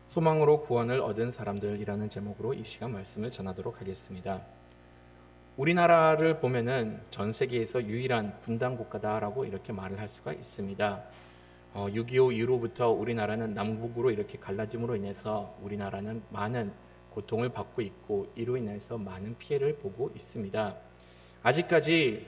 소망으로 구원을 얻은 사람들이라는 제목으로 이 시간 말씀을 전하도록 하겠습니다. 우리나라를 보면은 전 세계에서 유일한 분단 국가다라고 이렇게 말을 할 수가 있습니다. 6.25 이후로부터 우리나라는 남북으로 이렇게 갈라짐으로 인해서 우리나라는 많은 고통을 받고 있고 이로 인해서 많은 피해를 보고 있습니다. 아직까지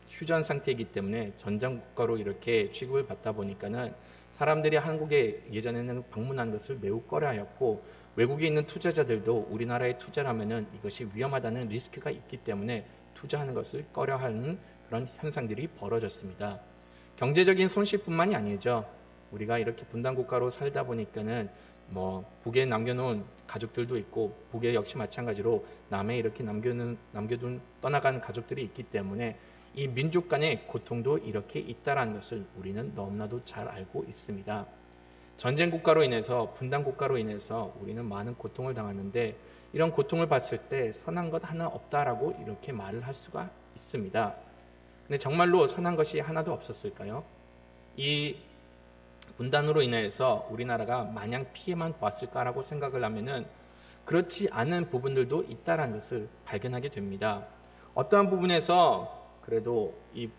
휴전 상태이기 때문에 전장 국가로 이렇게 취급을 받다 보니까는 사람들이 한국에 예전에는 방문하는 것을 매우 꺼려하였고, 외국에 있는 투자자들도 우리나라에 투자를 하면은 이것이 위험하다는 리스크가 있기 때문에 투자하는 것을 꺼려하는 그런 현상들이 벌어졌습니다. 경제적인 손실뿐만이 아니죠. 우리가 이렇게 분단 국가로 살다 보니까는 북에 남겨놓은 가족들도 있고, 북에 역시 마찬가지로 남에 이렇게 남겨둔 떠나간 가족들이 있기 때문에 이 민족 간의 고통도 이렇게 있다라는 것을 우리는 너무나도 잘 알고 있습니다. 전쟁 국가로 인해서, 분단 국가로 인해서 우리는 많은 고통을 당하는데, 이런 고통을 봤을 때 선한 것 하나 없다라고 이렇게 말을 할 수가 있습니다. 근데 정말로 선한 것이 하나도 없었을까요? 이 분단으로 인해서 우리나라가 마냥 피해만 보았을까라고 생각을 하면은 그렇지 않은 부분들도 있다라는 것을 발견하게 됩니다. 어떠한 부분에서 그래도 이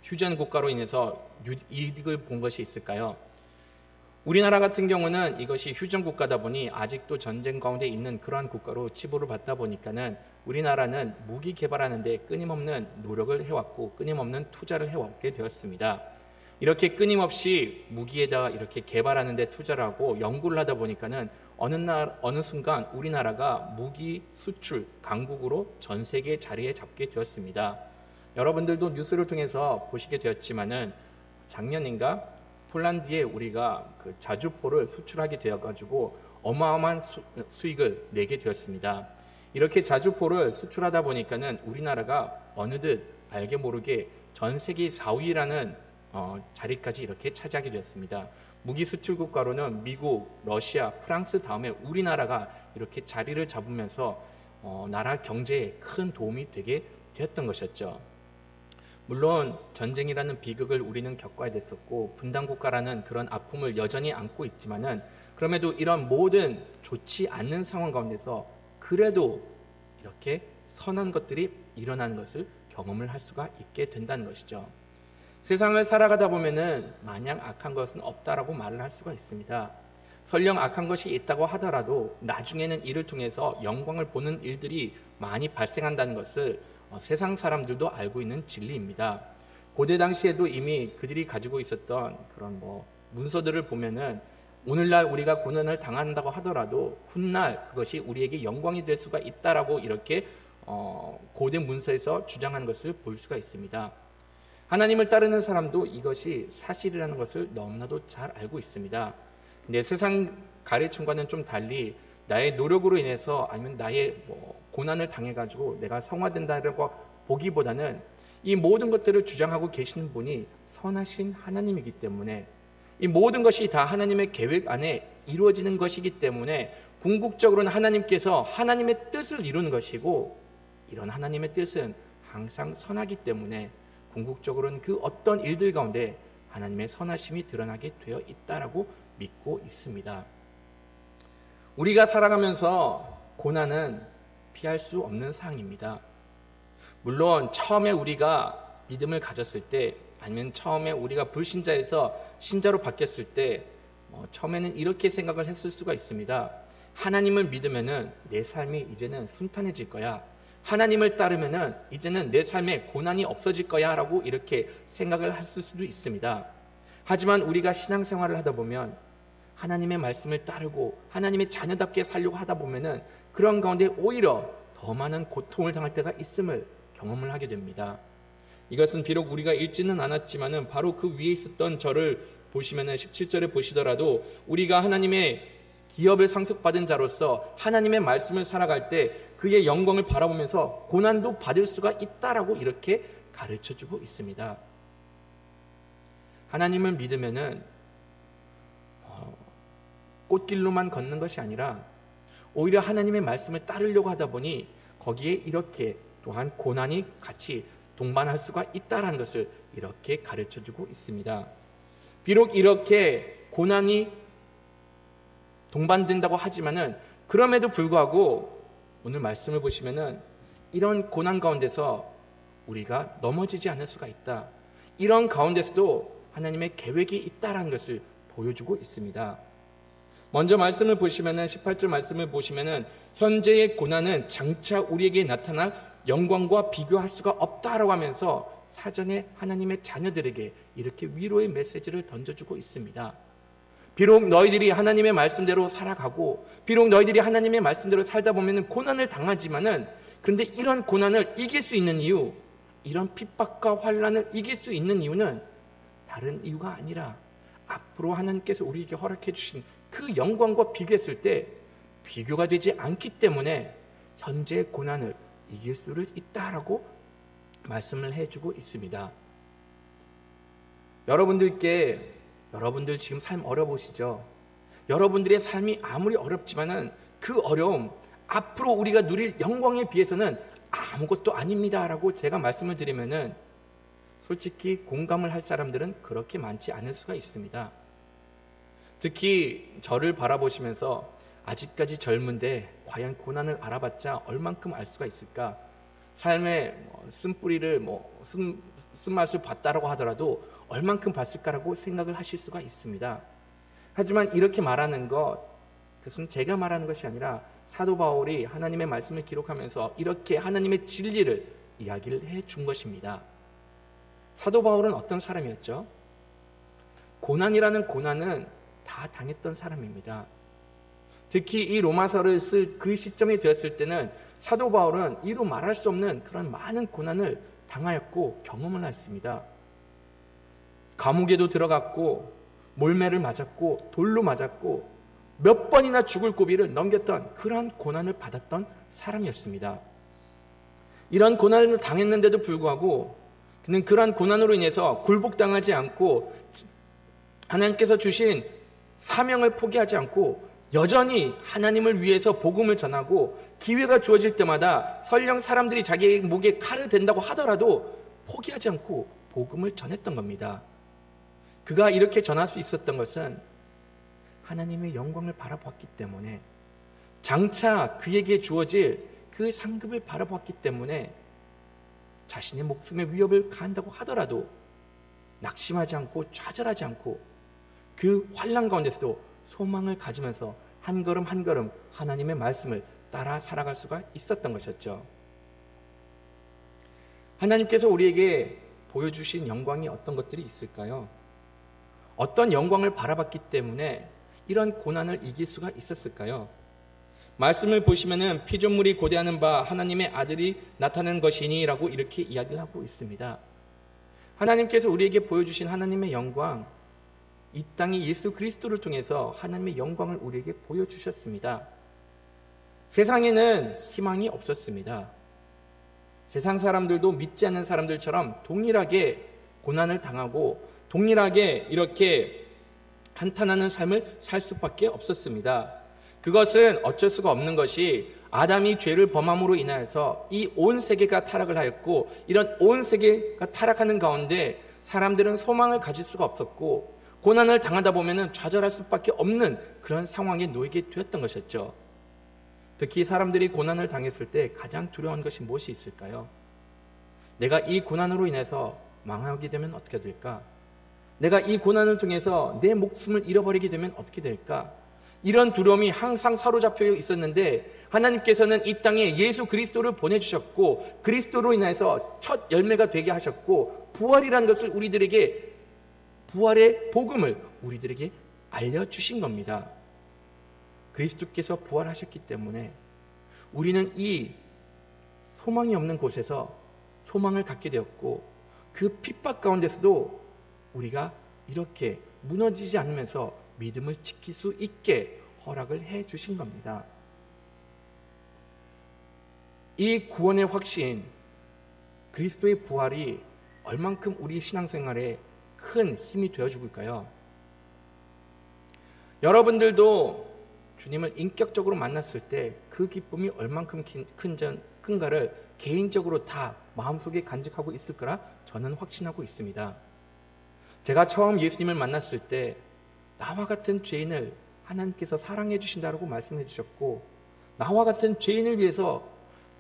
휴전 국가로 인해서 이득을 본 것이 있을까요? 우리나라 같은 경우는 이것이 휴전 국가다 보니 아직도 전쟁 가운데 있는 그러한 국가로 치부를 받다 보니까는 우리나라는 무기 개발하는 데 끊임없는 노력을 해왔고 끊임없는 투자를 해왔게 되었습니다. 이렇게 끊임없이 무기에다가 이렇게 개발하는 데 투자를 하고 연구를 하다 보니까는 어느 순간 우리나라가 무기 수출 강국으로 전 세계 자리에 잡게 되었습니다. 여러분들도 뉴스를 통해서 보시게 되었지만은 작년인가 폴란드에 우리가 그 자주포를 수출하게 되어가지고 어마어마한 수익을 내게 되었습니다. 이렇게 자주포를 수출하다 보니까는 우리나라가 어느덧 알게 모르게 전 세계 4위라는 자리까지 이렇게 차지하게 되었습니다. 무기 수출 국가로는 미국, 러시아, 프랑스 다음에 우리나라가 이렇게 자리를 잡으면서 나라 경제에 큰 도움이 되게 되었던 것이었죠. 물론 전쟁이라는 비극을 우리는 겪어야 됐었고 분단 국가라는 그런 아픔을 여전히 안고 있지만은, 그럼에도 이런 모든 좋지 않는 상황 가운데서 그래도 이렇게 선한 것들이 일어나는 것을 경험을 할 수가 있게 된다는 것이죠. 세상을 살아가다 보면은 마냥 악한 것은 없다라고 말을 할 수가 있습니다. 설령 악한 것이 있다고 하더라도 나중에는 이를 통해서 영광을 보는 일들이 많이 발생한다는 것을 세상 사람들도 알고 있는 진리입니다. 고대 당시에도 이미 그들이 가지고 있었던 그런 문서들을 보면은 오늘날 우리가 고난을 당한다고 하더라도 훗날 그것이 우리에게 영광이 될 수가 있다라고 이렇게 고대 문서에서 주장하는 것을 볼 수가 있습니다. 하나님을 따르는 사람도 이것이 사실이라는 것을 너무나도 잘 알고 있습니다. 근데 세상 가르침과는 좀 달리 나의 노력으로 인해서 아니면 나의 고난을 당해가지고 내가 성화된다고 보기보다는 이 모든 것들을 주장하고 계시는 분이 선하신 하나님이기 때문에, 이 모든 것이 다 하나님의 계획 안에 이루어지는 것이기 때문에 궁극적으로는 하나님께서 하나님의 뜻을 이루는 것이고, 이런 하나님의 뜻은 항상 선하기 때문에 궁극적으로는 그 어떤 일들 가운데 하나님의 선하심이 드러나게 되어 있다라고 믿고 있습니다. 우리가 살아가면서 고난은 피할 수 없는 사항입니다. 물론 처음에 우리가 믿음을 가졌을 때, 아니면 처음에 우리가 불신자에서 신자로 바뀌었을 때 처음에는 이렇게 생각을 했을 수가 있습니다. 하나님을 믿으면은 내 삶이 이제는 순탄해질 거야. 하나님을 따르면은 이제는 내 삶에 고난이 없어질 거야 라고 이렇게 생각을 했을 수도 있습니다. 하지만 우리가 신앙생활을 하다 보면 하나님의 말씀을 따르고 하나님의 자녀답게 살려고 하다 보면은 그런 가운데 오히려 더 많은 고통을 당할 때가 있음을 경험을 하게 됩니다. 이것은 비록 우리가 읽지는 않았지만은 바로 그 위에 있었던 저를 보시면은 17절에 보시더라도 우리가 하나님의 기업을 상속받은 자로서 하나님의 말씀을 살아갈 때 그의 영광을 바라보면서 고난도 받을 수가 있다라고 이렇게 가르쳐주고 있습니다. 하나님을 믿으면은 꽃길로만 걷는 것이 아니라 오히려 하나님의 말씀을 따르려고 하다 보니 거기에 이렇게 또한 고난이 같이 동반할 수가 있다라는 것을 이렇게 가르쳐주고 있습니다. 비록 이렇게 고난이 동반된다고 하지만은 그럼에도 불구하고 오늘 말씀을 보시면은 이런 고난 가운데서 우리가 넘어지지 않을 수가 있다. 이런 가운데서도 하나님의 계획이 있다라는 것을 보여주고 있습니다. 먼저 말씀을 보시면은 18절 말씀을 보시면은 현재의 고난은 장차 우리에게 나타날 영광과 비교할 수가 없다라고 하면서 사전에 하나님의 자녀들에게 이렇게 위로의 메시지를 던져주고 있습니다. 비록 너희들이 하나님의 말씀대로 살아가고 비록 너희들이 하나님의 말씀대로 살다 보면 고난을 당하지만은 그런데 이런 고난을 이길 수 있는 이유, 이런 핍박과 환난을 이길 수 있는 이유는 다른 이유가 아니라 앞으로 하나님께서 우리에게 허락해 주신 그 영광과 비교했을 때 비교가 되지 않기 때문에 현재의 고난을 이길 수를 있다라고 말씀을 해주고 있습니다. 여러분들 지금 삶 어려우시죠? 여러분들의 삶이 아무리 어렵지만은 그 어려움 앞으로 우리가 누릴 영광에 비해서는 아무것도 아닙니다라고 제가 말씀을 드리면은 솔직히 공감을 할 사람들은 그렇게 많지 않을 수가 있습니다. 특히 저를 바라보시면서 아직까지 젊은데 과연 고난을 알아봤자 얼만큼 알 수가 있을까? 삶의 쓴뿌리를 쓴맛을 봤다라고 하더라도 얼만큼 봤을까라고 생각을 하실 수가 있습니다. 하지만 이렇게 말하는 그것은 제가 말하는 것이 아니라 사도 바울이 하나님의 말씀을 기록하면서 이렇게 하나님의 진리를 이야기를 해준 것입니다. 사도 바울은 어떤 사람이었죠? 고난이라는 고난은 다 당했던 사람입니다. 특히 이 로마서를 쓸 그 시점이 되었을 때는 사도 바울은 이루 말할 수 없는 그런 많은 고난을 당하였고 경험을 했습니다. 감옥에도 들어갔고 몰매를 맞았고 돌로 맞았고 몇 번이나 죽을 고비를 넘겼던 그러한 고난을 받았던 사람이었습니다. 이런 고난을 당했는데도 불구하고 그는 그러한 고난으로 인해서 굴복당하지 않고 하나님께서 주신 사명을 포기하지 않고 여전히 하나님을 위해서 복음을 전하고 기회가 주어질 때마다 설령 사람들이 자기의 목에 칼을 댄다고 하더라도 포기하지 않고 복음을 전했던 겁니다. 그가 이렇게 전할 수 있었던 것은 하나님의 영광을 바라봤기 때문에, 장차 그에게 주어질 그 상급을 바라봤기 때문에 자신의 목숨의 위협을 가한다고 하더라도 낙심하지 않고 좌절하지 않고 그 환난 가운데서도 소망을 가지면서 한 걸음 한 걸음 하나님의 말씀을 따라 살아갈 수가 있었던 것이었죠. 하나님께서 우리에게 보여주신 영광이 어떤 것들이 있을까요? 어떤 영광을 바라봤기 때문에 이런 고난을 이길 수가 있었을까요? 말씀을 보시면은 피조물이 고대하는 바 하나님의 아들이 나타난 것이니 라고 이렇게 이야기를 하고 있습니다. 하나님께서 우리에게 보여주신 하나님의 영광, 이 땅에 예수 그리스도를 통해서 하나님의 영광을 우리에게 보여주셨습니다. 세상에는 희망이 없었습니다. 세상 사람들도 믿지 않는 사람들처럼 동일하게 고난을 당하고 동일하게 이렇게 한탄하는 삶을 살 수밖에 없었습니다. 그것은 어쩔 수가 없는 것이 아담이 죄를 범함으로 인하여서 이 온 세계가 타락을 하였고, 이런 온 세계가 타락하는 가운데 사람들은 소망을 가질 수가 없었고 고난을 당하다 보면 좌절할 수밖에 없는 그런 상황에 놓이게 되었던 것이었죠. 특히 사람들이 고난을 당했을 때 가장 두려운 것이 무엇이 있을까요? 내가 이 고난으로 인해서 망하게 되면 어떻게 될까? 내가 이 고난을 통해서 내 목숨을 잃어버리게 되면 어떻게 될까? 이런 두려움이 항상 사로잡혀 있었는데 하나님께서는 이 땅에 예수 그리스도를 보내주셨고 그리스도로 인해서 첫 열매가 되게 하셨고 부활이라는 것을 우리들에게, 부활의 복음을 우리들에게 알려주신 겁니다. 그리스도께서 부활하셨기 때문에 우리는 이 소망이 없는 곳에서 소망을 갖게 되었고 그 핍박 가운데서도 우리가 이렇게 무너지지 않으면서 믿음을 지킬 수 있게 허락을 해 주신 겁니다. 이 구원의 확신, 그리스도의 부활이 얼만큼 우리 신앙생활에 큰 힘이 되어줄까요? 여러분들도 주님을 인격적으로 만났을 때 그 기쁨이 얼만큼 큰가를 개인적으로 다 마음속에 간직하고 있을 거라 저는 확신하고 있습니다. 제가 처음 예수님을 만났을 때 나와 같은 죄인을 하나님께서 사랑해 주신다고 말씀해 주셨고, 나와 같은 죄인을 위해서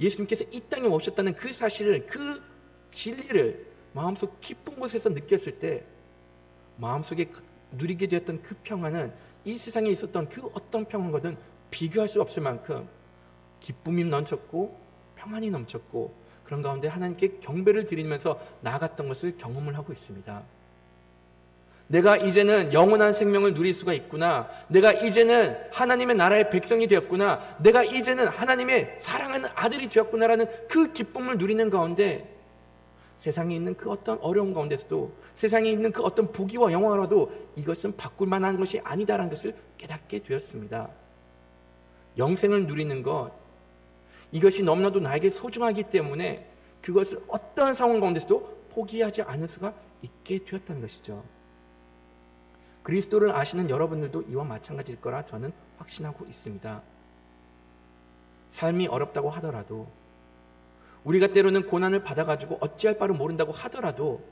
예수님께서 이 땅에 오셨다는 그 사실을, 그 진리를 마음속 깊은 곳에서 느꼈을 때 마음속에 누리게 되었던 그 평안은 이 세상에 있었던 그 어떤 평안과는 비교할 수 없을 만큼 기쁨이 넘쳤고 평안이 넘쳤고, 그런 가운데 하나님께 경배를 드리면서 나아갔던 것을 경험을 하고 있습니다. 내가 이제는 영원한 생명을 누릴 수가 있구나, 내가 이제는 하나님의 나라의 백성이 되었구나, 내가 이제는 하나님의 사랑하는 아들이 되었구나라는 그 기쁨을 누리는 가운데 세상에 있는 그 어떤 어려움 가운데서도, 세상에 있는 그 어떤 부귀와 영화라도 이것은 바꿀 만한 것이 아니다라는 것을 깨닫게 되었습니다. 영생을 누리는 것, 이것이 너무나도 나에게 소중하기 때문에 그것을 어떠한 상황 가운데서도 포기하지 않을 수가 있게 되었다는 것이죠. 그리스도를 아시는 여러분들도 이와 마찬가지일 거라 저는 확신하고 있습니다. 삶이 어렵다고 하더라도, 우리가 때로는 고난을 받아가지고 어찌할 바를 모른다고 하더라도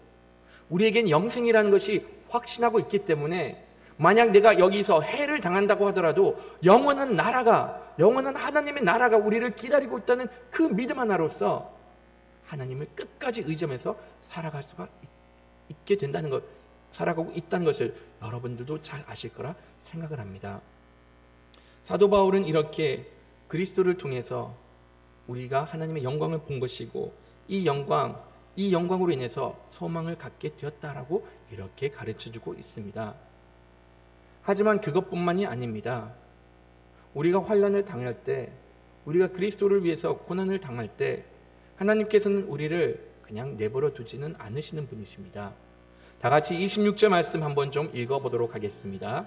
우리에겐 영생이라는 것이 확신하고 있기 때문에, 만약 내가 여기서 해를 당한다고 하더라도 영원한 나라가, 영원한 하나님의 나라가 우리를 기다리고 있다는 그 믿음 하나로서 하나님을 끝까지 의지하면서 살아갈 수가 있게 된다는 것, 살아가고 있다는 것을 여러분들도 잘 아실 거라 생각을 합니다. 사도 바울은 이렇게 그리스도를 통해서 우리가 하나님의 영광을 본 것이고, 이 영광으로 인해서 소망을 갖게 되었다라고 이렇게 가르쳐주고 있습니다. 하지만 그것뿐만이 아닙니다. 우리가 환난을 당할 때, 우리가 그리스도를 위해서 고난을 당할 때 하나님께서는 우리를 그냥 내버려 두지는 않으시는 분이십니다. 다 같이 26절 말씀 한번 좀 읽어보도록 하겠습니다.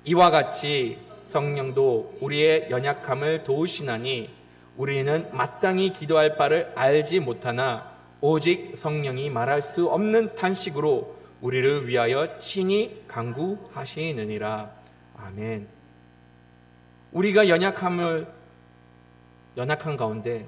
이와 같이 성령도 우리의 연약함을 도우시나니 우리는 마땅히 기도할 바를 알지 못하나 오직 성령이 말할 수 없는 탄식으로 우리를 위하여 친히 간구하시느니라. 아멘. 우리가 연약한 가운데,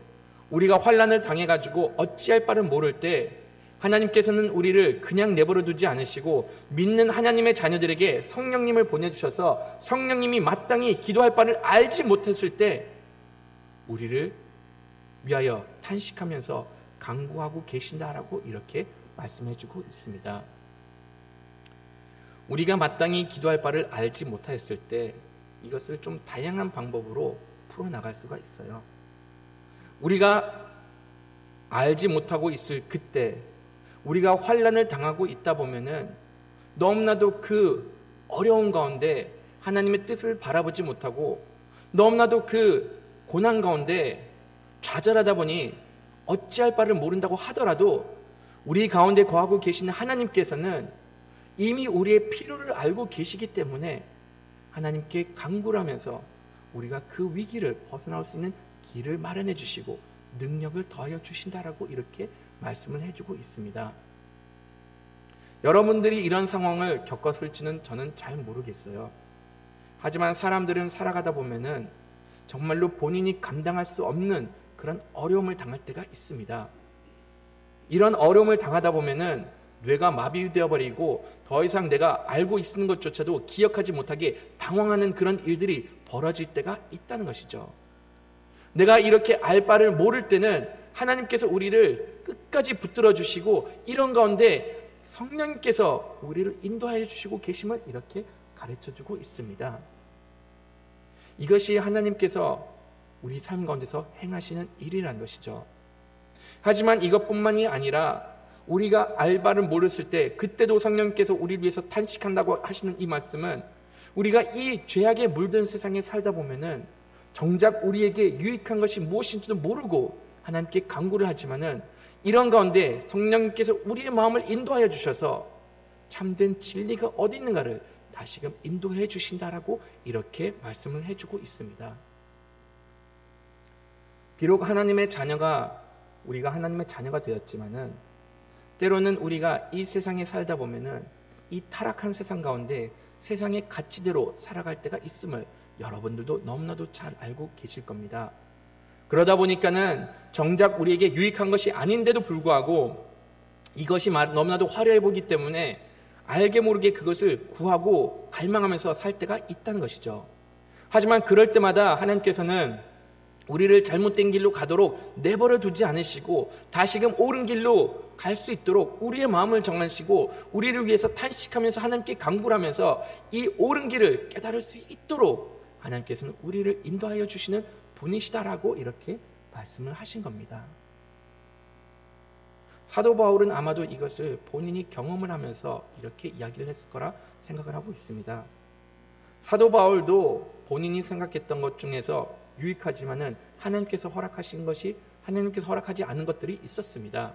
우리가 환난을 당해가지고 어찌할 바를 모를 때 하나님께서는 우리를 그냥 내버려 두지 않으시고 믿는 하나님의 자녀들에게 성령님을 보내주셔서 성령님이 마땅히 기도할 바를 알지 못했을 때 우리를 위하여 탄식하면서 간구하고 계신다라고 이렇게 말씀해주고 있습니다. 우리가 마땅히 기도할 바를 알지 못하였을 때 이것을 좀 다양한 방법으로 풀어나갈 수가 있어요. 우리가 알지 못하고 있을 그때, 우리가 환난을 당하고 있다 보면은 너무나도 그 어려운 가운데 하나님의 뜻을 바라보지 못하고, 너무나도 그 고난 가운데 좌절하다 보니 어찌할 바를 모른다고 하더라도 우리 가운데 거하고 계시는 하나님께서는 이미 우리의 필요를 알고 계시기 때문에 하나님께 간구를 하면서 우리가 그 위기를 벗어나올 수 있는 길을 마련해 주시고 능력을 더하여 주신다라고 이렇게 말씀을 해주고 있습니다. 여러분들이 이런 상황을 겪었을지는 저는 잘 모르겠어요. 하지만 사람들은 살아가다 보면은 정말로 본인이 감당할 수 없는 그런 어려움을 당할 때가 있습니다. 이런 어려움을 당하다 보면은 뇌가 마비되어 버리고 더 이상 내가 알고 있는 것조차도 기억하지 못하게 당황하는 그런 일들이 벌어질 때가 있다는 것이죠. 내가 이렇게 알 바를 모를 때는 하나님께서 우리를 끝까지 붙들어 주시고, 이런 가운데 성령님께서 우리를 인도하여 주시고 계심을 이렇게 가르쳐 주고 있습니다. 이것이 하나님께서 우리 삶 가운데서 행하시는 일이라는 것이죠. 하지만 이것뿐만이 아니라 우리가 알 바를 모르실 때 그때도 성령님께서 우리를 위해서 탄식한다고 하시는 이 말씀은, 우리가 이 죄악에 물든 세상에 살다 보면은 정작 우리에게 유익한 것이 무엇인지도 모르고 하나님께 간구를 하지만은, 이런 가운데 성령님께서 우리의 마음을 인도하여 주셔서 참된 진리가 어디 있는가를 다시금 인도해 주신다라고 이렇게 말씀을 해주고 있습니다. 비록 우리가 하나님의 자녀가 되었지만은 때로는 우리가 이 세상에 살다 보면은 이 타락한 세상 가운데 세상의 가치대로 살아갈 때가 있음을 여러분들도 너무나도 잘 알고 계실 겁니다. 그러다 보니까는 정작 우리에게 유익한 것이 아닌데도 불구하고 이것이 너무나도 화려해 보기 때문에 알게 모르게 그것을 구하고 갈망하면서 살 때가 있다는 것이죠. 하지만 그럴 때마다 하나님께서는 우리를 잘못된 길로 가도록 내버려 두지 않으시고 다시금 옳은 길로 갈 수 있도록 우리의 마음을 정하시고 우리를 위해서 탄식하면서 하나님께 간구를 하면서 이 옳은 길을 깨달을 수 있도록 하나님께서는 우리를 인도하여 주시는 분이시다라고 이렇게 말씀을 하신 겁니다. 사도 바울은 아마도 이것을 본인이 경험을 하면서 이렇게 이야기를 했을 거라 생각을 하고 있습니다. 사도 바울도 본인이 생각했던 것 중에서 유익하지만은 하나님께서 허락하신 것이 하나님께서 허락하지 않은 것들이 있었습니다.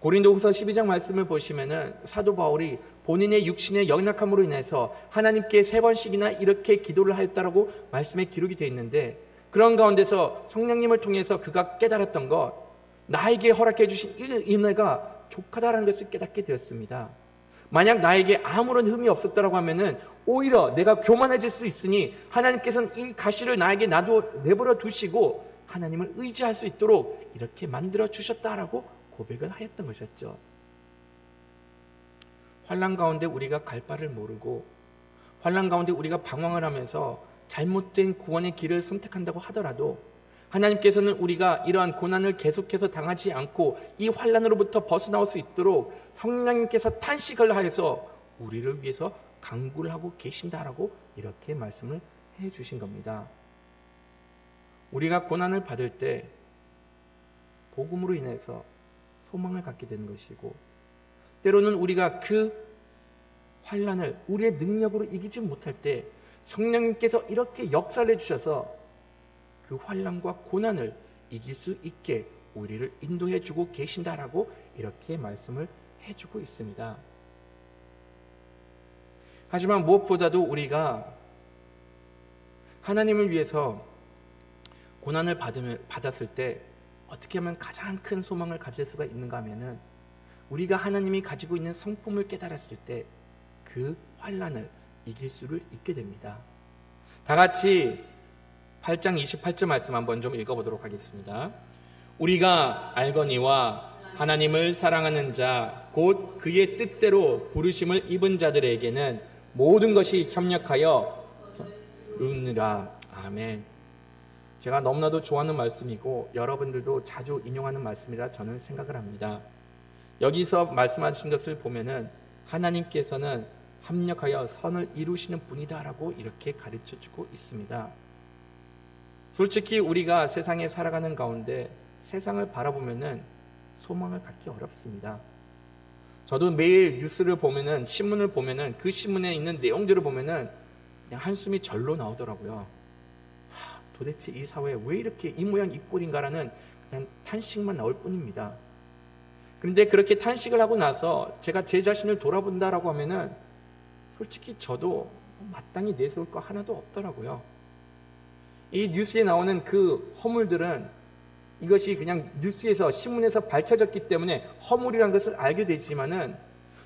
고린도후서 12장 말씀을 보시면은 사도 바울이 본인의 육신의 연약함으로 인해서 하나님께 3번씩이나 이렇게 기도를 하였다라고 말씀에 기록이 되어 있는데, 그런 가운데서 성령님을 통해서 그가 깨달았던 것, 나에게 허락해 주신 이 은혜가 족하다라는 것을 깨닫게 되었습니다. 만약 나에게 아무런 흠이 없었다라고 하면은 오히려 내가 교만해질 수 있으니 하나님께서는 이 가시를 나에게 내버려 두시고 하나님을 의지할 수 있도록 이렇게 만들어 주셨다라고 고백을 하였던 것이었죠. 환난 가운데 우리가 갈 바를 모르고 환난 가운데 우리가 방황을 하면서 잘못된 구원의 길을 선택한다고 하더라도 하나님께서는 우리가 이러한 고난을 계속해서 당하지 않고 이 환난으로부터 벗어나올 수 있도록 성령님께서 탄식을 하여서 우리를 위해서 간구를 하고 계신다라고 이렇게 말씀을 해 주신 겁니다. 우리가 고난을 받을 때 복음으로 인해서 소망을 갖게 되는 것이고, 때로는 우리가 그 환난을 우리의 능력으로 이기지 못할 때 성령님께서 이렇게 역사를 해주셔서 그 환난과 고난을 이길 수 있게 우리를 인도해 주고 계신다라고 이렇게 말씀을 해주고 있습니다. 하지만 무엇보다도 우리가 하나님을 위해서 고난을 받았을 때 어떻게 하면 가장 큰 소망을 가질 수가 있는가 하면은 우리가 하나님이 가지고 있는 성품을 깨달았을 때 그 환난을 이길 수를 있게 됩니다. 다 같이 8장 28절 말씀 한번 좀 읽어보도록 하겠습니다. 우리가 알거니와 하나님을 사랑하는 자 곧 그의 뜻대로 부르심을 입은 자들에게는 모든 것이 협력하여 이루느니라. 아멘. 제가 너무나도 좋아하는 말씀이고 여러분들도 자주 인용하는 말씀이라 저는 생각을 합니다. 여기서 말씀하신 것을 보면은 하나님께서는 합력하여 선을 이루시는 분이다라고 이렇게 가르쳐주고 있습니다. 솔직히 우리가 세상에 살아가는 가운데 세상을 바라보면은 소망을 갖기 어렵습니다. 저도 매일 뉴스를 보면은 신문을 보면은 그 신문에 있는 내용들을 보면은 그냥 한숨이 절로 나오더라고요. 도대체 이 사회에 왜 이렇게 이 모양 이 꼴인가라는 그냥 탄식만 나올 뿐입니다. 그런데 그렇게 탄식을 하고 나서 제가 제 자신을 돌아본다라고 하면은 솔직히 저도 마땅히 내세울 거 하나도 없더라고요. 이 뉴스에 나오는 그 허물들은 이것이 그냥 뉴스에서 신문에서 밝혀졌기 때문에 허물이라는 것을 알게 되지만은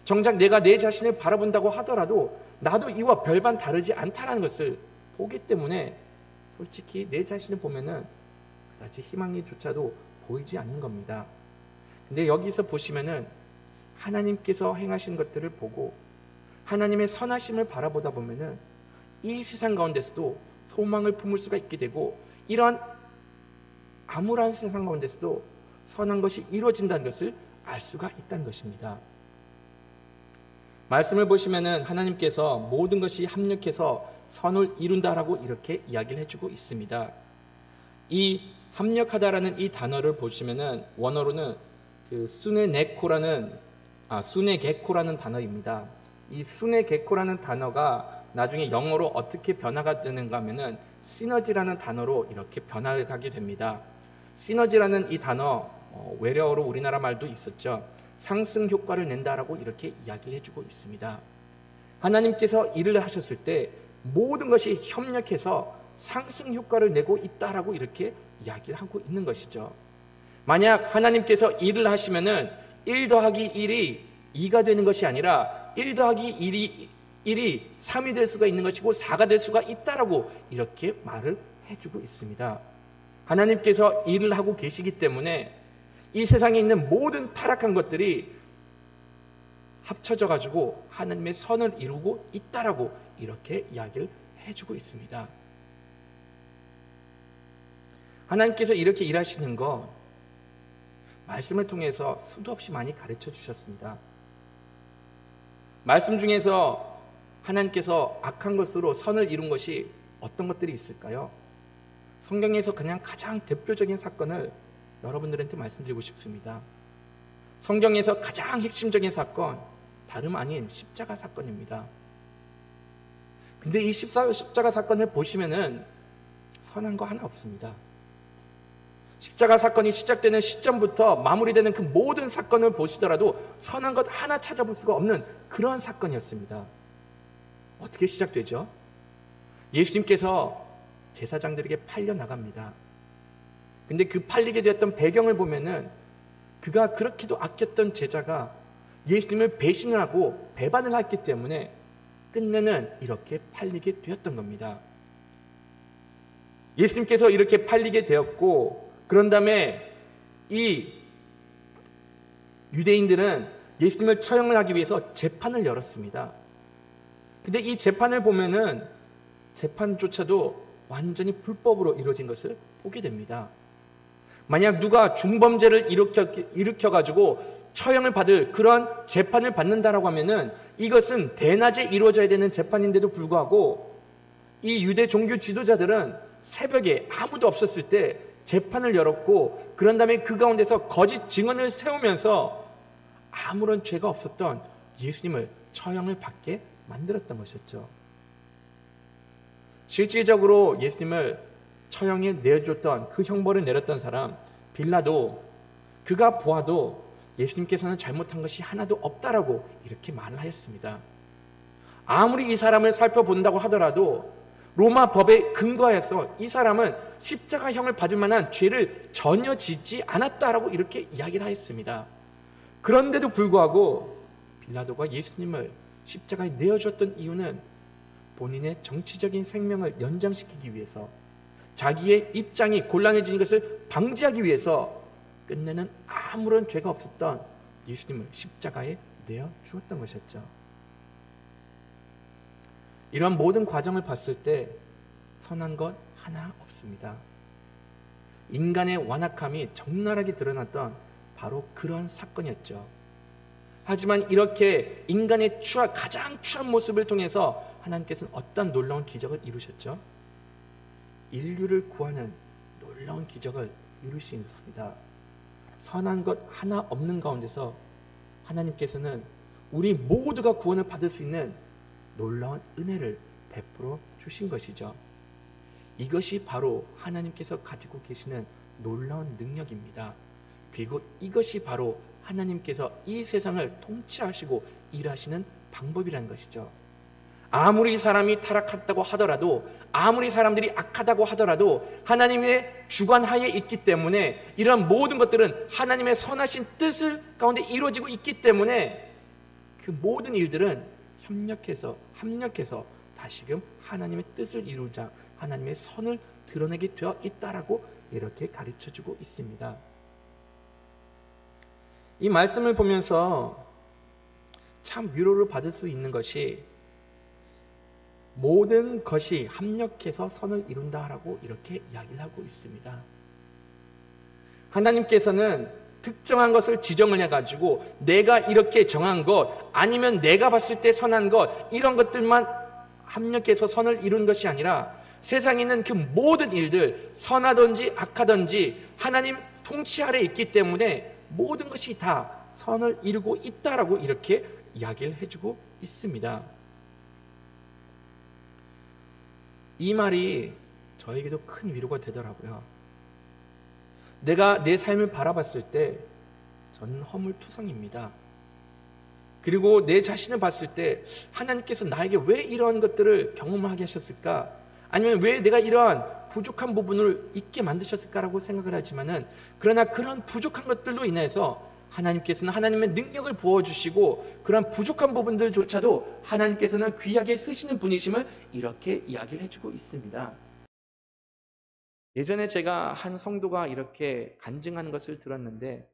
정작 내가 내 자신을 바라본다고 하더라도 나도 이와 별반 다르지 않다라는 것을 보기 때문에 솔직히 내 자신을 보면은 그다지 희망이조차도 보이지 않는 겁니다. 근데 여기서 보시면은 하나님께서 행하신 것들을 보고 하나님의 선하심을 바라보다 보면은 이 세상 가운데서도 소망을 품을 수가 있게 되고 이러한 암울한 세상 가운데서도 선한 것이 이루어진다는 것을 알 수가 있다는 것입니다. 말씀을 보시면은 하나님께서 모든 것이 합력해서 선을 이룬다라고 이렇게 이야기를 해주고 있습니다. 이 합력하다라는 이 단어를 보시면은 원어로는 그 수네게코라는 단어입니다. 이 수네게코라는 단어가 나중에 영어로 어떻게 변화가 되는가 하면은 시너지라는 단어로 이렇게 변화하게 됩니다. 시너지라는 이 단어 외래어로 우리나라 말도 있었죠. 상승 효과를 낸다라고 이렇게 이야기를 해주고 있습니다. 하나님께서 일을 하셨을 때 모든 것이 협력해서 상승 효과를 내고 있다라고 이렇게 이야기를 하고 있는 것이죠. 만약 하나님께서 일을 하시면은 1 더하기 1이 2가 되는 것이 아니라 1 더하기 1이 3이 될 수가 있는 것이고 4가 될 수가 있다라고 이렇게 말을 해주고 있습니다. 하나님께서 일을 하고 계시기 때문에 이 세상에 있는 모든 타락한 것들이 합쳐져 가지고 하나님의 선을 이루고 있다라고 이렇게 이야기를 해주고 있습니다. 하나님께서 이렇게 일하시는 거 말씀을 통해서 수도 없이 많이 가르쳐 주셨습니다. 말씀 중에서 하나님께서 악한 것으로 선을 이룬 것이 어떤 것들이 있을까요? 성경에서 그냥 가장 대표적인 사건을 여러분들한테 말씀드리고 싶습니다. 성경에서 가장 핵심적인 사건, 다름 아닌 십자가 사건입니다. 근데 이 십자가 사건을 보시면은 선한 거 하나 없습니다. 십자가 사건이 시작되는 시점부터 마무리되는 그 모든 사건을 보시더라도 선한 것 하나 찾아볼 수가 없는 그런 사건이었습니다. 어떻게 시작되죠? 예수님께서 제사장들에게 팔려 나갑니다. 근데 그 팔리게 되었던 배경을 보면은 그가 그렇게도 아꼈던 제자가 예수님을 배신을 하고 배반을 했기 때문에 끝내는 이렇게 팔리게 되었던 겁니다. 예수님께서 이렇게 팔리게 되었고, 그런 다음에 이 유대인들은 예수님을 처형을 하기 위해서 재판을 열었습니다. 근데 이 재판을 보면은 재판조차도 완전히 불법으로 이루어진 것을 보게 됩니다. 만약 누가 중범죄를 일으켜가지고 처형을 받을 그런 재판을 받는다라고 하면은 이것은 대낮에 이루어져야 되는 재판인데도 불구하고 이 유대 종교 지도자들은 새벽에 아무도 없었을 때 재판을 열었고, 그런 다음에 그 가운데서 거짓 증언을 세우면서 아무런 죄가 없었던 예수님을 처형을 받게 만들었던 것이었죠. 실질적으로 예수님을 처형에 내줬던, 그 형벌을 내렸던 사람 빌라도, 그가 보아도 예수님께서는 잘못한 것이 하나도 없다라고 이렇게 말을 하였습니다. 아무리 이 사람을 살펴본다고 하더라도 로마 법에 근거해서 이 사람은 십자가형을 받을 만한 죄를 전혀 짓지 않았다라고 이렇게 이야기를 하였습니다. 그런데도 불구하고 빌라도가 예수님을 십자가에 내어주었던 이유는 본인의 정치적인 생명을 연장시키기 위해서, 자기의 입장이 곤란해지는 것을 방지하기 위해서 끝내는 아무런 죄가 없었던 예수님을 십자가에 내어주었던 것이었죠. 이러한 모든 과정을 봤을 때 선한 것 하나 없습니다. 인간의 완악함이 적나라하게 드러났던 바로 그런 사건이었죠. 하지만 이렇게 인간의 가장 추한 모습을 통해서 하나님께서는 어떤 놀라운 기적을 이루셨죠? 인류를 구하는 놀라운 기적을 이루셨습니다. 선한 것 하나 없는 가운데서 하나님께서는 우리 모두가 구원을 받을 수 있는 놀라운 은혜를 베풀어 주신 것이죠. 이것이 바로 하나님께서 가지고 계시는 놀라운 능력입니다. 그리고 이것이 바로 하나님께서 이 세상을 통치하시고 일하시는 방법이라는 것이죠. 아무리 사람이 타락했다고 하더라도, 아무리 사람들이 악하다고 하더라도 하나님의 주관하에 있기 때문에 이런 모든 것들은 하나님의 선하신 뜻을 가운데 이루어지고 있기 때문에 그 모든 일들은 합력해서 다시금 하나님의 뜻을 이루자 하나님의 선을 드러내게 되어 있다라고 이렇게 가르쳐주고 있습니다. 이 말씀을 보면서 참 위로를 받을 수 있는 것이, 모든 것이 합력해서 선을 이룬다라고 이렇게 이야기를 하고 있습니다. 하나님께서는 특정한 것을 지정을 해가지고 내가 이렇게 정한 것, 아니면 내가 봤을 때 선한 것, 이런 것들만 합력해서 선을 이룬 것이 아니라 세상에 있는 그 모든 일들, 선하든지 악하든지 하나님 통치 아래 있기 때문에 모든 것이 다 선을 이루고 있다라고 이렇게 이야기를 해주고 있습니다. 이 말이 저에게도 큰 위로가 되더라고요. 내가 내 삶을 바라봤을 때 저는 허물투성입니다. 그리고 내 자신을 봤을 때 하나님께서 나에게 왜 이러한 것들을 경험하게 하셨을까? 아니면 왜 내가 이러한 부족한 부분을 있게 만드셨을까라고 생각을 하지만은, 그러나 그런 부족한 것들로 인해서 하나님께서는 하나님의 능력을 부어주시고 그런 부족한 부분들조차도 하나님께서는 귀하게 쓰시는 분이심을 이렇게 이야기를 해주고 있습니다. 예전에 제가 한 성도가 이렇게 간증하는 것을 들었는데,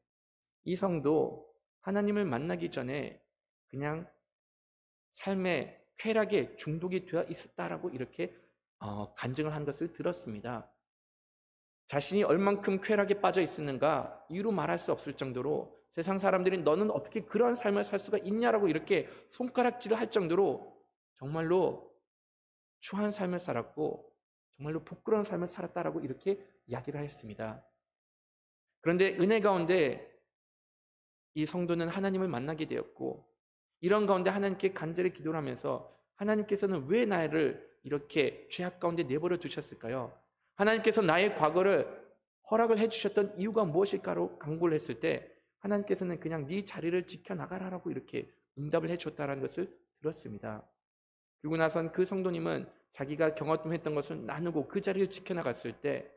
이 성도 하나님을 만나기 전에 그냥 삶의 쾌락에 중독이 되어 있었다라고 이렇게 간증을 한 것을 들었습니다. 자신이 얼만큼 쾌락에 빠져 있었는가 이유로 말할 수 없을 정도로 세상 사람들이 너는 어떻게 그런 삶을 살 수가 있냐라고 이렇게 손가락질을 할 정도로 정말로 추한 삶을 살았고 정말로 부끄러운 삶을 살았다라고 이렇게 이야기를 했습니다. 그런데 은혜 가운데 이 성도는 하나님을 만나게 되었고 이런 가운데 하나님께 간절히 기도를 하면서 하나님께서는 왜 나를 이렇게 죄악 가운데 내버려 두셨을까요? 하나님께서 나의 과거를 허락을 해주셨던 이유가 무엇일까로 간구를 했을 때 하나님께서는 그냥 네 자리를 지켜나가라라고 이렇게 응답을 해줬다는 것을 들었습니다. 그리고 나선 그 성도님은 자기가 경험했던 것을 나누고 그 자리를 지켜나갔을 때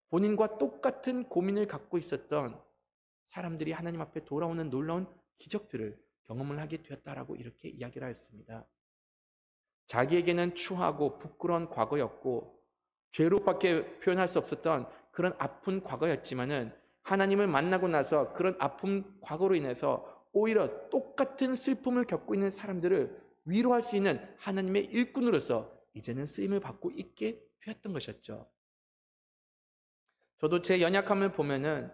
본인과 똑같은 고민을 갖고 있었던 사람들이 하나님 앞에 돌아오는 놀라운 기적들을 경험을 하게 되었다라고 이렇게 이야기를 했습니다. 자기에게는 추하고 부끄러운 과거였고 죄로밖에 표현할 수 없었던 그런 아픈 과거였지만은 하나님을 만나고 나서 그런 아픈 과거로 인해서 오히려 똑같은 슬픔을 겪고 있는 사람들을 위로할 수 있는 하나님의 일꾼으로서 이제는 쓰임을 받고 있게 되었던 것이었죠. 저도 제 연약함을 보면은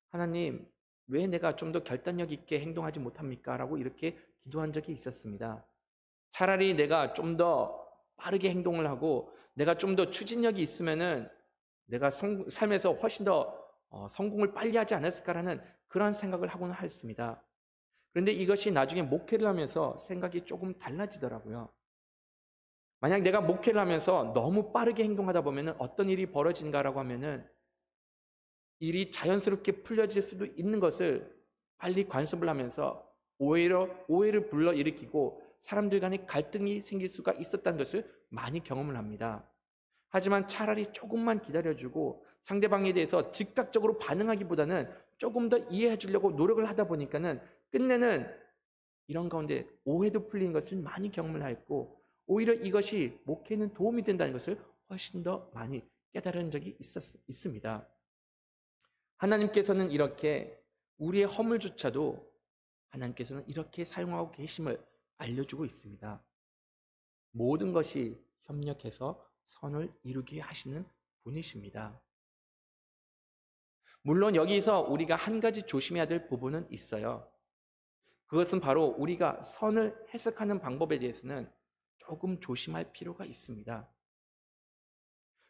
하나님 왜 내가 좀 더 결단력 있게 행동하지 못합니까? 라고 이렇게 기도한 적이 있었습니다. 차라리 내가 좀 더 빠르게 행동을 하고 내가 좀 더 추진력이 있으면은 내가 삶에서 훨씬 더 성공을 빨리 하지 않았을까라는 그런 생각을 하고는 했습니다. 그런데 이것이 나중에 목회를 하면서 생각이 조금 달라지더라고요. 만약 내가 목회를 하면서 너무 빠르게 행동하다 보면은 어떤 일이 벌어진가라고 하면은 일이 자연스럽게 풀려질 수도 있는 것을 빨리 관습을 하면서 오해를 불러일으키고 사람들 간에 갈등이 생길 수가 있었다는 것을 많이 경험을 합니다. 하지만 차라리 조금만 기다려주고 상대방에 대해서 즉각적으로 반응하기보다는 조금 더 이해해 주려고 노력을 하다 보니까는 끝내는 이런 가운데 오해도 풀리는 것을 많이 경험을 했고 오히려 이것이 목회에는 도움이 된다는 것을 훨씬 더 많이 깨달은 적이 있습니다. 하나님께서는 이렇게 우리의 허물조차도 하나님께서는 이렇게 사용하고 계심을 알려주고 있습니다. 모든 것이 협력해서 선을 이루게 하시는 분이십니다. 물론 여기서 우리가 한 가지 조심해야 될 부분은 있어요. 그것은 바로 우리가 선을 해석하는 방법에 대해서는 조금 조심할 필요가 있습니다.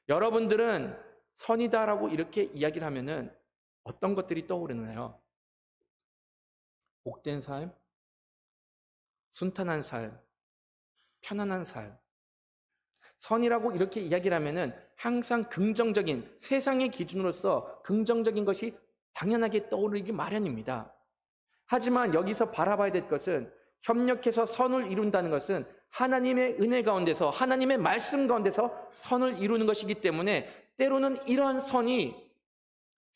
여러분들은 선이다라고 이렇게 이야기를 하면은 어떤 것들이 떠오르나요? 복된 삶, 순탄한 삶, 편안한 삶. 선이라고 이렇게 이야기를 하면은 항상 긍정적인 세상의 기준으로서 긍정적인 것이 당연하게 떠오르기 마련입니다. 하지만 여기서 바라봐야 될 것은 협력해서 선을 이룬다는 것은 하나님의 은혜 가운데서 하나님의 말씀 가운데서 선을 이루는 것이기 때문에 때로는 이러한 선이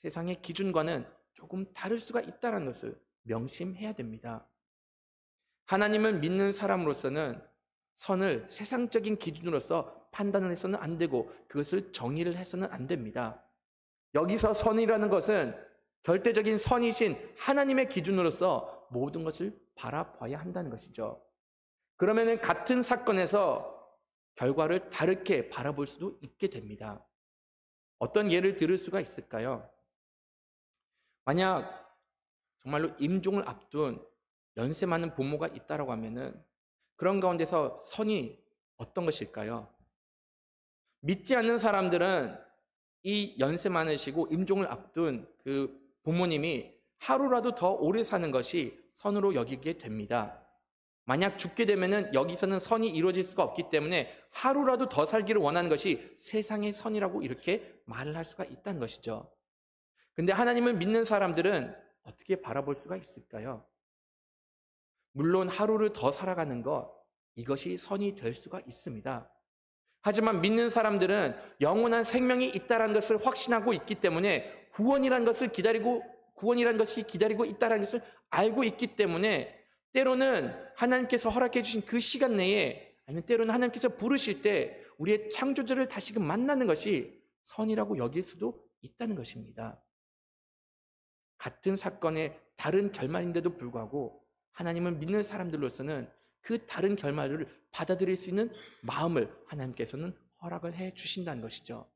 세상의 기준과는 조금 다를 수가 있다는 것을 명심해야 됩니다. 하나님을 믿는 사람으로서는 선을 세상적인 기준으로서 판단을 해서는 안 되고 그것을 정의를 해서는 안 됩니다. 여기서 선이라는 것은 절대적인 선이신 하나님의 기준으로서 모든 것을 바라봐야 한다는 것이죠. 그러면은 같은 사건에서 결과를 다르게 바라볼 수도 있게 됩니다. 어떤 예를 들을 수가 있을까요? 만약 정말로 임종을 앞둔 연세 많은 부모가 있다라고 하면은 그런 가운데서 선이 어떤 것일까요? 믿지 않는 사람들은 이 연세 많으시고 임종을 앞둔 그 부모님이 하루라도 더 오래 사는 것이 선으로 여기게 됩니다. 만약 죽게 되면은 여기서는 선이 이루어질 수가 없기 때문에 하루라도 더 살기를 원하는 것이 세상의 선이라고 이렇게 말을 할 수가 있다는 것이죠. 근데 하나님을 믿는 사람들은 어떻게 바라볼 수가 있을까요? 물론 하루를 더 살아가는 것, 이것이 선이 될 수가 있습니다. 하지만 믿는 사람들은 영원한 생명이 있다는 것을 확신하고 있기 때문에 구원이라는 것이 기다리고 있다는 것을 알고 있기 때문에 때로는 하나님께서 허락해 주신 그 시간 내에 아니면 때로는 하나님께서 부르실 때 우리의 창조주를 다시금 만나는 것이 선이라고 여길 수도 있다는 것입니다. 같은 사건의 다른 결말인데도 불구하고 하나님을 믿는 사람들로서는 그 다른 결말을 받아들일 수 있는 마음을 하나님께서는 허락을 해 주신다는 것이죠.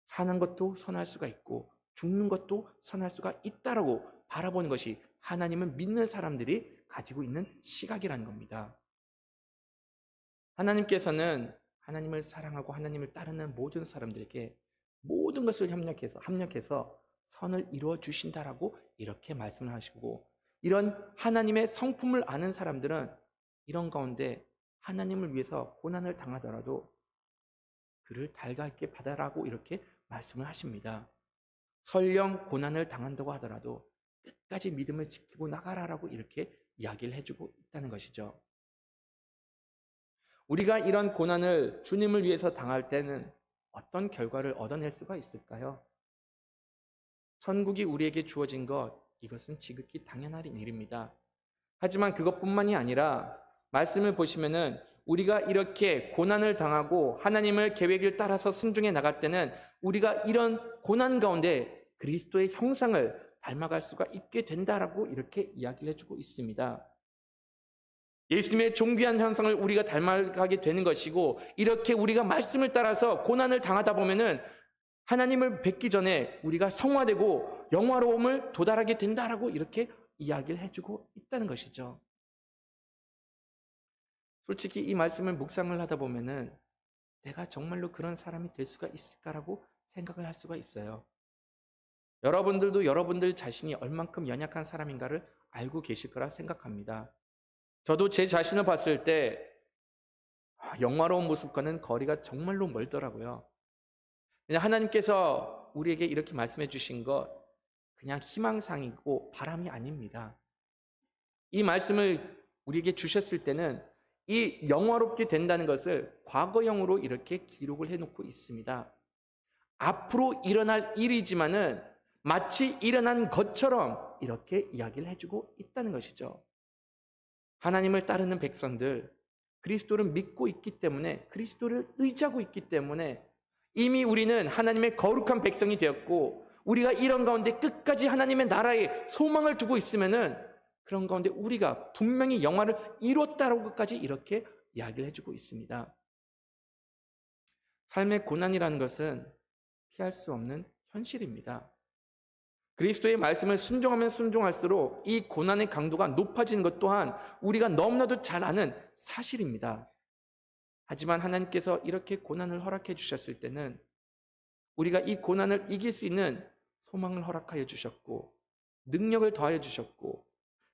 사는 것도 선할 수가 있고 죽는 것도 선할 수가 있다라고 바라보는 것이 하나님을 믿는 사람들이 가지고 있는 시각이라는 겁니다. 하나님께서는 하나님을 사랑하고 하나님을 따르는 모든 사람들에게 모든 것을 합력해서 선을 이루어 주신다라고 이렇게 말씀을 하시고, 이런 하나님의 성품을 아는 사람들은 이런 가운데 하나님을 위해서 고난을 당하더라도 그를 달갑게 받아라고 이렇게 말씀을 하십니다. 설령 고난을 당한다고 하더라도 끝까지 믿음을 지키고 나가라라고 이렇게 이야기를 해주고 있다는 것이죠. 우리가 이런 고난을 주님을 위해서 당할 때는 어떤 결과를 얻어낼 수가 있을까요? 천국이 우리에게 주어진 것, 이것은 지극히 당연한 일입니다. 하지만 그것뿐만이 아니라 말씀을 보시면은 우리가 이렇게 고난을 당하고 하나님의 계획을 따라서 순종해 나갈 때는 우리가 이런 고난 가운데 그리스도의 형상을 닮아갈 수가 있게 된다라고 이렇게 이야기를 해주고 있습니다. 예수님의 존귀한 형상을 우리가 닮아가게 되는 것이고, 이렇게 우리가 말씀을 따라서 고난을 당하다 보면은 하나님을 뵙기 전에 우리가 성화되고 영화로움을 도달하게 된다라고 이렇게 이야기를 해주고 있다는 것이죠. 솔직히 이 말씀을 묵상을 하다 보면은 내가 정말로 그런 사람이 될 수가 있을까라고 생각을 할 수가 있어요. 여러분들도 여러분들 자신이 얼만큼 연약한 사람인가를 알고 계실 거라 생각합니다. 저도 제 자신을 봤을 때 영화로운 모습과는 거리가 정말로 멀더라고요. 하나님께서 우리에게 이렇게 말씀해 주신 것 그냥 희망상이고 바람이 아닙니다. 이 말씀을 우리에게 주셨을 때는 이 영화롭게 된다는 것을 과거형으로 이렇게 기록을 해놓고 있습니다. 앞으로 일어날 일이지만은 마치 일어난 것처럼 이렇게 이야기를 해주고 있다는 것이죠. 하나님을 따르는 백성들, 그리스도를 믿고 있기 때문에, 그리스도를 의지하고 있기 때문에 이미 우리는 하나님의 거룩한 백성이 되었고, 우리가 이런 가운데 끝까지 하나님의 나라에 소망을 두고 있으면은 그런 가운데 우리가 분명히 영화를 이뤘다라고까지 이렇게 이야기를 해주고 있습니다. 삶의 고난이라는 것은 피할 수 없는 현실입니다. 그리스도의 말씀을 순종하면 순종할수록 이 고난의 강도가 높아지는 것 또한 우리가 너무나도 잘 아는 사실입니다. 하지만 하나님께서 이렇게 고난을 허락해 주셨을 때는 우리가 이 고난을 이길 수 있는 소망을 허락하여 주셨고, 능력을 더하여 주셨고,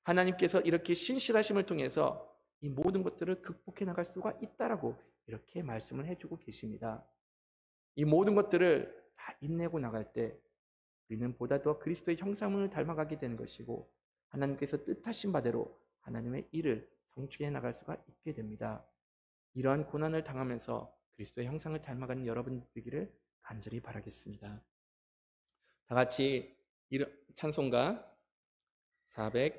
하나님께서 이렇게 신실하심을 통해서 이 모든 것들을 극복해 나갈 수가 있다라고 이렇게 말씀을 해주고 계십니다. 이 모든 것들을 다 인내고 나갈 때 우리는 보다 더 그리스도의 형상을 닮아가게 되는 것이고, 하나님께서 뜻하신 바대로 하나님의 일을 성취해 나갈 수가 있게 됩니다. 이러한 고난을 당하면서 그리스도의 형상을 닮아가는 여러분 되기를 간절히 바라겠습니다. 다 같이 찬송가 400